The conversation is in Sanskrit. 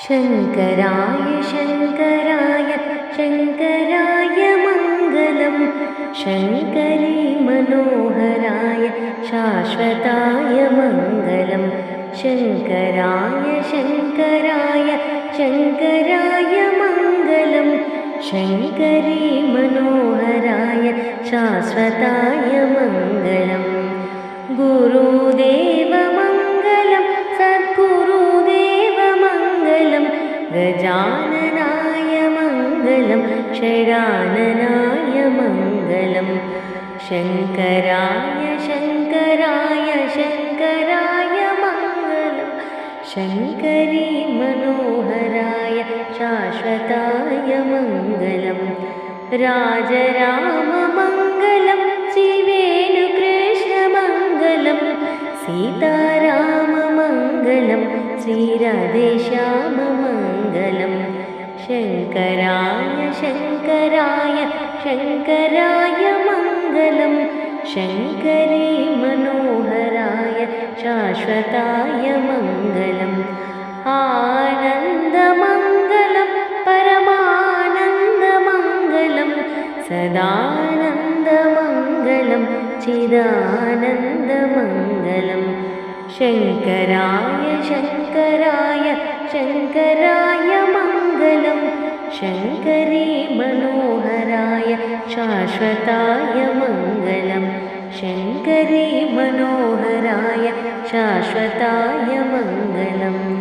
शङ्कराय शङ्कराय शङ्कराय मङ्गलं शङ्करी मनोहराय शाश्वताय मङ्गलं शङ्कराय शङ्कराय शङ्कराय मङ्गलं शङ्करी मनोहराय शाश्वताय मङ्गलं गुरुदेवमङ्गलं सद्गुरुदेवमङ्गलं गजाननाय मङ्गलं षडाननाय मङ्गलं शङ्कराय शङ्कराय शङ्कराय मङ्गलं शङ्करी मनोहराय शाश्वताय मङ्गलं राजराममङ्गलं श्रीवेणुकृष्णमङ्गलं सीताराममङ्गलं श्रीराधेश्याममङ्गलं शङ्कराय शङ्कराय शङ्कराय मङ्गलं शङ्करी मनोहराय शाश्वताय मङ्गलम् आनन्दमङ्गलं परमानन्दमङ्गलं सदानन्दमङ्गलं चिदानन्दमङ्गलं शङ्कराय शङ्कराय शङ्कराय मङ्गलं शङ्करी मनोहराय शाश्वताय मङ्गलं शङ्करी मनोहराय शाश्वताय मङ्गलम्।